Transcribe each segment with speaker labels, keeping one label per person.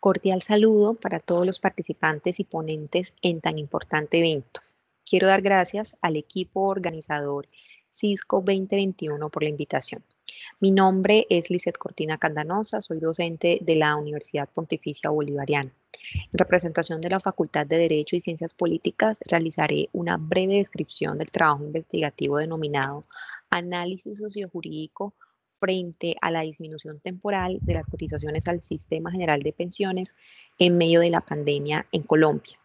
Speaker 1: Cordial saludo para todos los participantes y ponentes en tan importante evento. Quiero dar gracias al equipo organizador Cisco 2021 por la invitación. Mi nombre es Lizeth Cortina Candanosa, soy docente de la Universidad Pontificia Bolivariana. En representación de la Facultad de Derecho y Ciencias Políticas, realizaré una breve descripción del trabajo investigativo denominado Análisis Sociojurídico frente a la disminución temporal de las cotizaciones al Sistema General de Pensiones en medio de la pandemia en Colombia.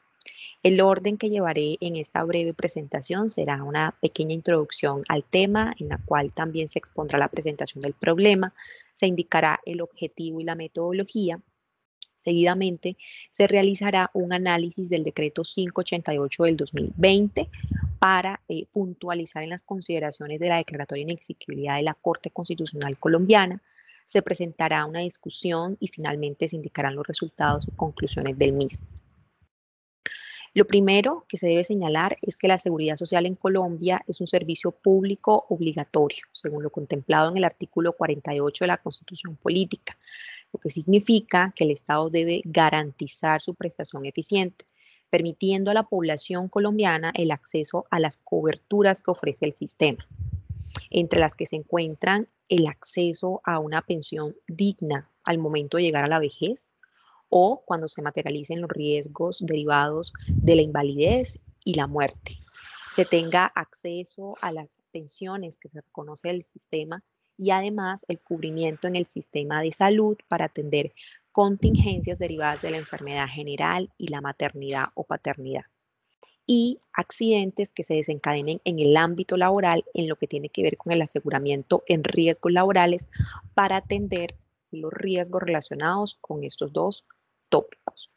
Speaker 1: El orden que llevaré en esta breve presentación será una pequeña introducción al tema, en la cual también se expondrá la presentación del problema, se indicará el objetivo y la metodología. Seguidamente, se realizará un análisis del decreto 588 del 2020 para puntualizar en las consideraciones de la declaratoria de inexequibilidad de la Corte Constitucional Colombiana. Se presentará una discusión y finalmente se indicarán los resultados y conclusiones del mismo. Lo primero que se debe señalar es que la seguridad social en Colombia es un servicio público obligatorio, según lo contemplado en el artículo 48 de la Constitución Política, lo que significa que el Estado debe garantizar su prestación eficiente, permitiendo a la población colombiana el acceso a las coberturas que ofrece el sistema, entre las que se encuentran el acceso a una pensión digna al momento de llegar a la vejez, o cuando se materialicen los riesgos derivados de la invalidez y la muerte. Se tenga acceso a las pensiones que se reconoce del sistema y además el cubrimiento en el sistema de salud para atender contingencias derivadas de la enfermedad general y la maternidad o paternidad. Y accidentes que se desencadenen en el ámbito laboral en lo que tiene que ver con el aseguramiento en riesgos laborales para atender los riesgos relacionados con estos dos tópicos.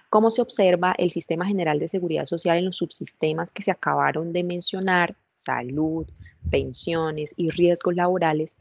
Speaker 1: Como se observa, el Sistema General de Seguridad Social en los subsistemas que se acabaron de mencionar, salud, pensiones y riesgos laborales,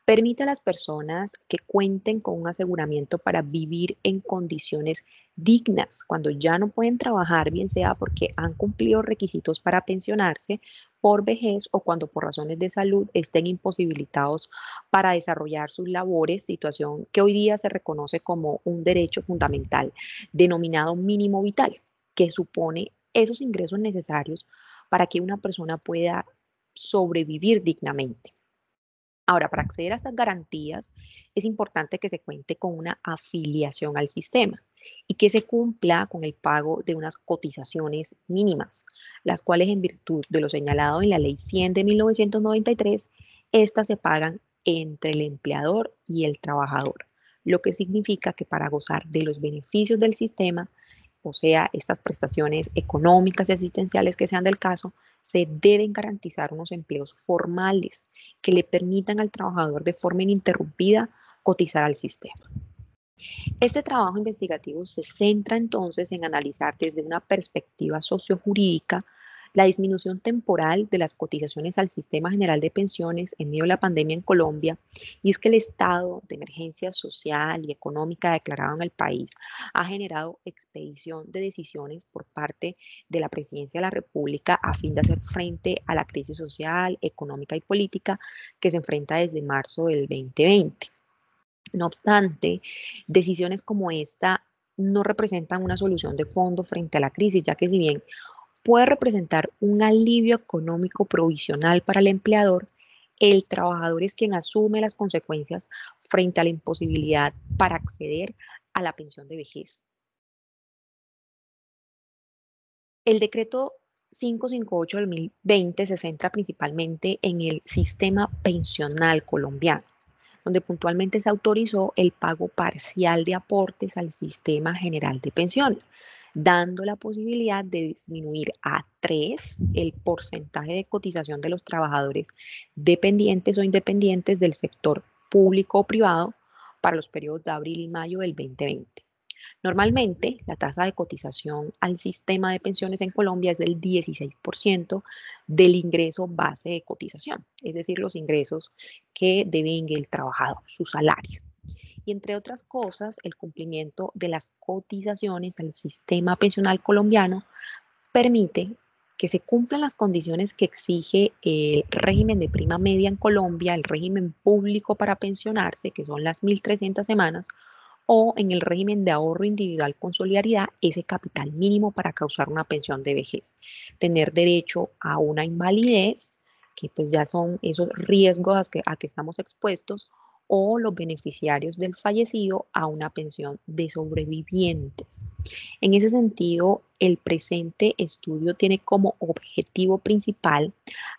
Speaker 1: permite a las personas que cuenten con un aseguramiento para vivir en condiciones dignas cuando ya no pueden trabajar, bien sea porque han cumplido requisitos para pensionarse por vejez o cuando por razones de salud estén imposibilitados para desarrollar sus labores, situación que hoy día se reconoce como un derecho fundamental denominado mínimo vital, que supone esos ingresos necesarios para que una persona pueda sobrevivir dignamente. Ahora, para acceder a estas garantías, es importante que se cuente con una afiliación al sistema y que se cumpla con el pago de unas cotizaciones mínimas, las cuales en virtud de lo señalado en la Ley 100 de 1993, estas se pagan entre el empleador y el trabajador, lo que significa que para gozar de los beneficios del sistema, o sea, estas prestaciones económicas y asistenciales que sean del caso, se deben garantizar unos empleos formales que le permitan al trabajador de forma ininterrumpida cotizar al sistema. Este trabajo investigativo se centra entonces en analizar desde una perspectiva sociojurídica la disminución temporal de las cotizaciones al Sistema General de Pensiones en medio de la pandemia en Colombia, y es que el estado de emergencia social y económica declarado en el país ha generado expedición de decisiones por parte de la Presidencia de la República a fin de hacer frente a la crisis social, económica y política que se enfrenta desde marzo del 2020. No obstante, decisiones como esta no representan una solución de fondo frente a la crisis, ya que si bien puede representar un alivio económico provisional para el empleador, el trabajador es quien asume las consecuencias frente a la imposibilidad para acceder a la pensión de vejez. El decreto 558 del 2020 se centra principalmente en el sistema pensional colombiano, donde puntualmente se autorizó el pago parcial de aportes al Sistema General de Pensiones, dando la posibilidad de disminuir a 3 el porcentaje de cotización de los trabajadores dependientes o independientes del sector público o privado para los periodos de abril y mayo del 2020. Normalmente, la tasa de cotización al sistema de pensiones en Colombia es del 16% del ingreso base de cotización, es decir, los ingresos que devenga el trabajador, su salario. Y entre otras cosas, el cumplimiento de las cotizaciones al sistema pensional colombiano permite que se cumplan las condiciones que exige el régimen de prima media en Colombia, el régimen público para pensionarse, que son las 1.300 semanas, o en el régimen de ahorro individual con solidaridad, ese capital mínimo para causar una pensión de vejez. Tener derecho a una invalidez, que pues ya son esos riesgos a que estamos expuestos, o los beneficiarios del fallecido a una pensión de sobrevivientes. En ese sentido, el presente estudio tiene como objetivo principal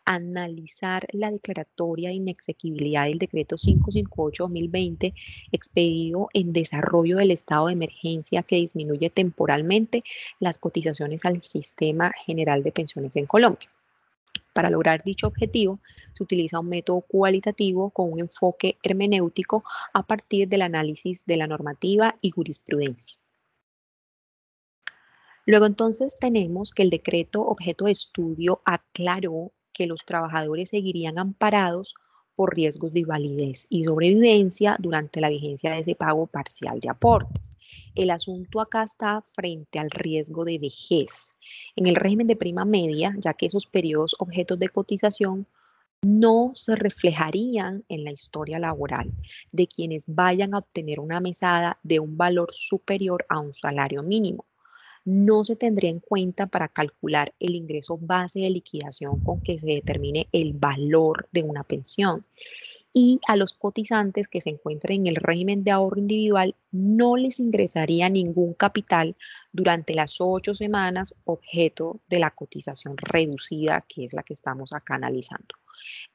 Speaker 1: analizar la declaratoria de inexequibilidad del decreto 558-2020 expedido en desarrollo del estado de emergencia que disminuye temporalmente las cotizaciones al Sistema General de Pensiones en Colombia. Para lograr dicho objetivo, se utiliza un método cualitativo con un enfoque hermenéutico a partir del análisis de la normativa y jurisprudencia. Luego entonces tenemos que el decreto objeto de estudio aclaró que los trabajadores seguirían amparados por riesgos de invalidez y sobrevivencia durante la vigencia de ese pago parcial de aportes. El asunto acá está frente al riesgo de vejez. En el régimen de prima media, ya que esos periodos objetos de cotización no se reflejarían en la historia laboral de quienes vayan a obtener una mesada de un valor superior a un salario mínimo, no se tendría en cuenta para calcular el ingreso base de liquidación con que se determine el valor de una pensión. Y a los cotizantes que se encuentren en el régimen de ahorro individual no les ingresaría ningún capital durante las 8 semanas objeto de la cotización reducida, que es la que estamos acá analizando.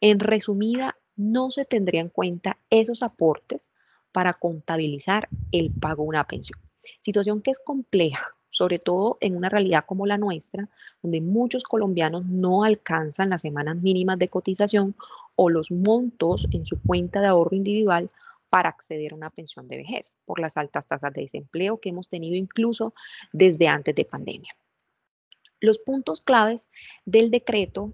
Speaker 1: En resumida, no se tendría en cuenta esos aportes para contabilizar el pago de una pensión. Situación que es compleja, sobre todo en una realidad como la nuestra, donde muchos colombianos no alcanzan las semanas mínimas de cotización o los montos en su cuenta de ahorro individual para acceder a una pensión de vejez por las altas tasas de desempleo que hemos tenido incluso desde antes de pandemia. Los puntos claves del decreto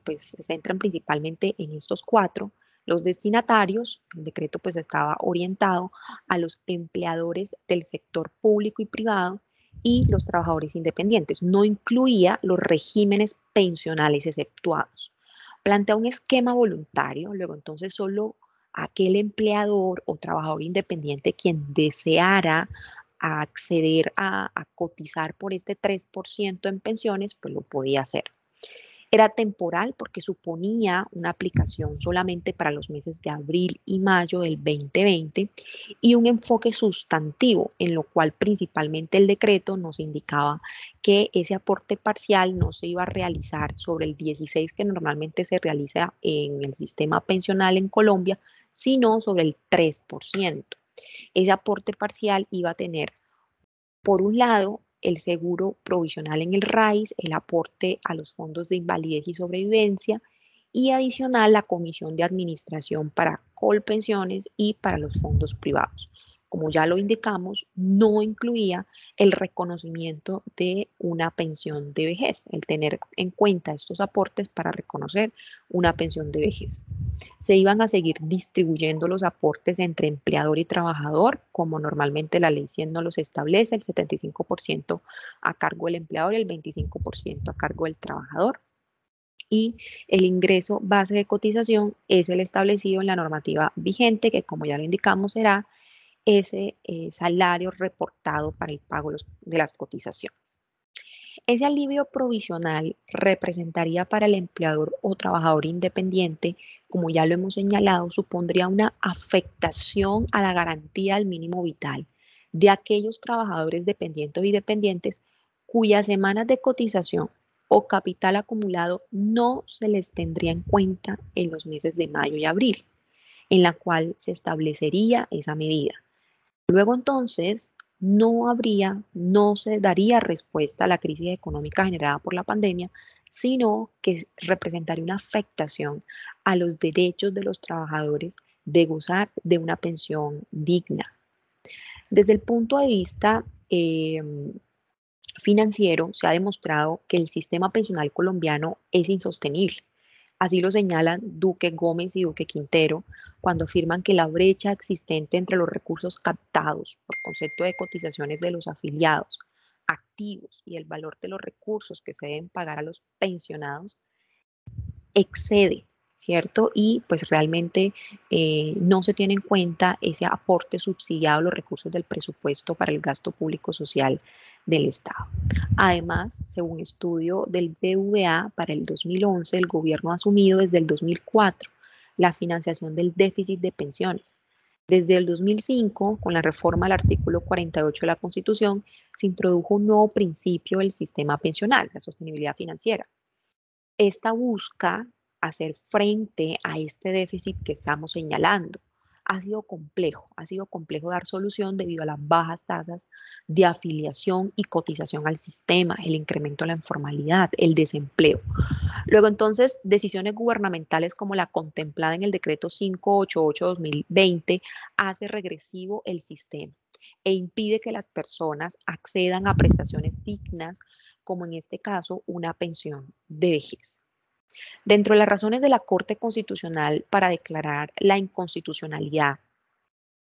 Speaker 1: pues se centran principalmente en estos cuatro. Los destinatarios, el decreto pues estaba orientado a los empleadores del sector público y privado y los trabajadores independientes. No incluía los regímenes pensionales exceptuados. Plantea un esquema voluntario, luego entonces solo aquel empleador o trabajador independiente quien deseara acceder a cotizar por este 3% en pensiones, pues lo podía hacer. Era temporal porque suponía una aplicación solamente para los meses de abril y mayo del 2020 y un enfoque sustantivo en lo cual principalmente el decreto nos indicaba que ese aporte parcial no se iba a realizar sobre el 16 que normalmente se realiza en el sistema pensional en Colombia, sino sobre el 3%. Ese aporte parcial iba a tener, por un lado, el seguro provisional en el RAIS, el aporte a los fondos de invalidez y sobrevivencia y adicional la comisión de administración para Colpensiones y para los fondos privados. Como ya lo indicamos, no incluía el reconocimiento de una pensión de vejez, el tener en cuenta estos aportes para reconocer una pensión de vejez. Se iban a seguir distribuyendo los aportes entre empleador y trabajador, como normalmente la ley 100 no los establece, el 75% a cargo del empleador y el 25% a cargo del trabajador. Y el ingreso base de cotización es el establecido en la normativa vigente, que como ya lo indicamos será ese salario reportado para el pago de las cotizaciones. Ese alivio provisional representaría para el empleador o trabajador independiente, como ya lo hemos señalado, supondría una afectación a la garantía del mínimo vital de aquellos trabajadores dependientes y dependientes cuyas semanas de cotización o capital acumulado no se les tendría en cuenta en los meses de mayo y abril, en la cual se establecería esa medida. Luego entonces no se daría respuesta a la crisis económica generada por la pandemia, sino que representaría una afectación a los derechos de los trabajadores de gozar de una pensión digna. Desde el punto de vista financiero, se ha demostrado que el sistema pensional colombiano es insostenible. Así lo señalan Duque Gómez y Duque Quintero cuando afirman que la brecha existente entre los recursos captados por concepto de cotizaciones de los afiliados, activos y el valor de los recursos que se deben pagar a los pensionados excede ¿cierto? Y pues realmente no se tiene en cuenta ese aporte subsidiado a los recursos del presupuesto para el gasto público social del Estado. Además, según estudio del BVA, para el 2011 el gobierno ha asumido desde el 2004 la financiación del déficit de pensiones. Desde el 2005, con la reforma al artículo 48 de la Constitución, se introdujo un nuevo principio del sistema pensional, la sostenibilidad financiera. Esta busca hacer frente a este déficit que estamos señalando. Ha sido complejo dar solución debido a las bajas tasas de afiliación y cotización al sistema, el incremento de la informalidad, el desempleo. Luego entonces, decisiones gubernamentales como la contemplada en el decreto 588-2020 hace regresivo el sistema e impide que las personas accedan a prestaciones dignas, como en este caso una pensión de vejez. Dentro de las razones de la Corte Constitucional para declarar la inconstitucionalidad,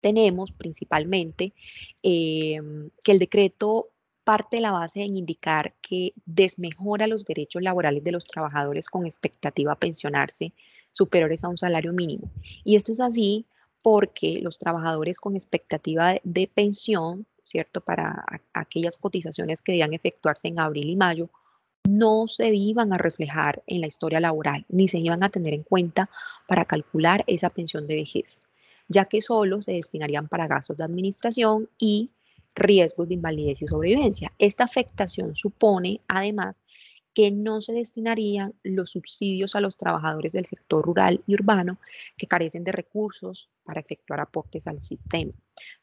Speaker 1: tenemos principalmente que el decreto parte de la base en indicar que desmejora los derechos laborales de los trabajadores con expectativa a pensionarse superiores a un salario mínimo. Y esto es así porque los trabajadores con expectativa de pensión, ¿cierto? Para aquellas cotizaciones que debían efectuarse en abril y mayo, no se iban a reflejar en la historia laboral, ni se iban a tener en cuenta para calcular esa pensión de vejez, ya que solo se destinarían para gastos de administración y riesgos de invalidez y sobrevivencia. Esta afectación supone, además, que no se destinarían los subsidios a los trabajadores del sector rural y urbano que carecen de recursos para efectuar aportes al sistema,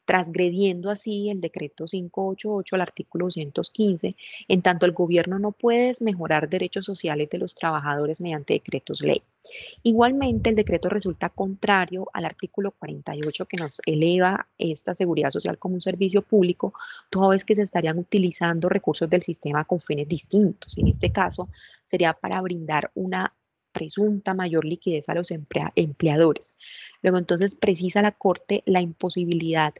Speaker 1: transgrediendo así el decreto 588 al artículo 215, en tanto el gobierno no puede desmejorar derechos sociales de los trabajadores mediante decretos ley. Igualmente, el decreto resulta contrario al artículo 48 que nos eleva esta seguridad social como un servicio público, toda vez que se estarían utilizando recursos del sistema con fines distintos. En este caso, sería para brindar una presunta mayor liquidez a los empleadores. Luego, entonces, precisa la Corte la imposibilidad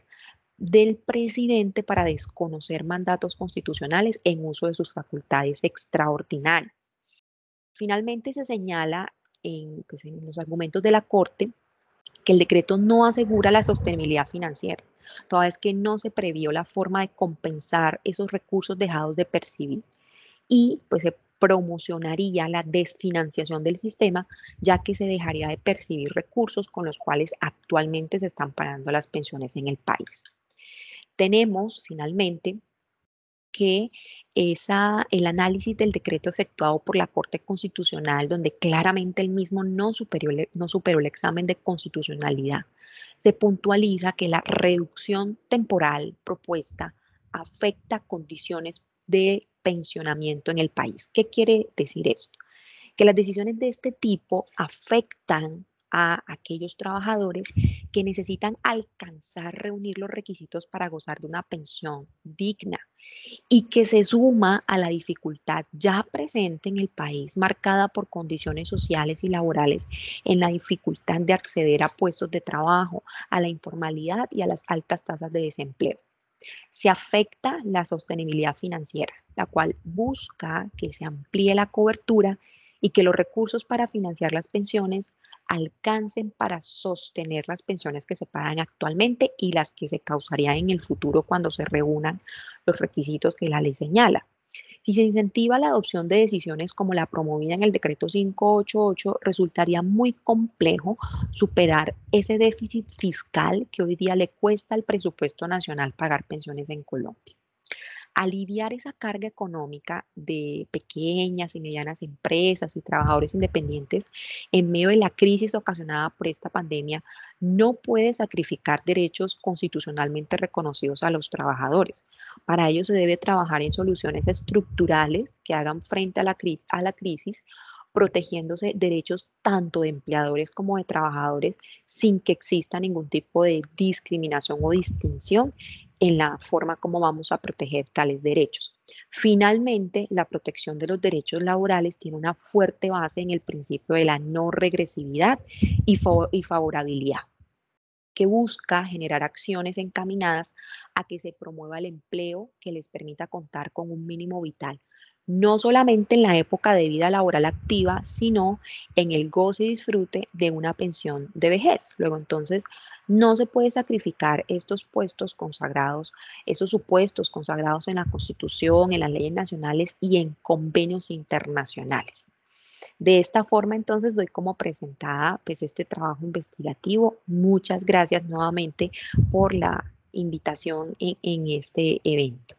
Speaker 1: del presidente para desconocer mandatos constitucionales en uso de sus facultades extraordinarias. Finalmente, se señala pues, en los argumentos de la Corte que el decreto no asegura la sostenibilidad financiera, toda vez que no se previó la forma de compensar esos recursos dejados de percibir y pues se promocionaría la desfinanciación del sistema, ya que se dejaría de percibir recursos con los cuales actualmente se están pagando las pensiones en el país. Tenemos finalmente que el análisis del decreto efectuado por la Corte Constitucional, donde claramente el mismo no superó el examen de constitucionalidad, se puntualiza que la reducción temporal propuesta afecta condiciones de pensionamiento en el país. ¿Qué quiere decir esto? Que las decisiones de este tipo afectan a aquellos trabajadores que necesitan alcanzar, reunir los requisitos para gozar de una pensión digna y que se suma a la dificultad ya presente en el país, marcada por condiciones sociales y laborales, en la dificultad de acceder a puestos de trabajo, a la informalidad y a las altas tasas de desempleo. Se afecta la sostenibilidad financiera, la cual busca que se amplíe la cobertura y que los recursos para financiar las pensiones alcancen para sostener las pensiones que se pagan actualmente y las que se causarían en el futuro cuando se reúnan los requisitos que la ley señala. Si se incentiva la adopción de decisiones como la promovida en el decreto 588, resultaría muy complejo superar ese déficit fiscal que hoy día le cuesta al presupuesto nacional pagar pensiones en Colombia. Aliviar esa carga económica de pequeñas y medianas empresas y trabajadores independientes en medio de la crisis ocasionada por esta pandemia no puede sacrificar derechos constitucionalmente reconocidos a los trabajadores. Para ello se debe trabajar en soluciones estructurales que hagan frente a la crisis, protegiéndose derechos tanto de empleadores como de trabajadores sin que exista ningún tipo de discriminación o distinción en la forma como vamos a proteger tales derechos. Finalmente, la protección de los derechos laborales tiene una fuerte base en el principio de la no regresividad y favorabilidad, que busca generar acciones encaminadas a que se promueva el empleo que les permita contar con un mínimo vital, no solamente en la época de vida laboral activa, sino en el goce y disfrute de una pensión de vejez. Luego, entonces, no se puede sacrificar estos puestos consagrados, esos supuestos consagrados en la Constitución, en las leyes nacionales y en convenios internacionales. De esta forma, entonces, doy como presentada pues este trabajo investigativo. Muchas gracias nuevamente por la invitación en este evento.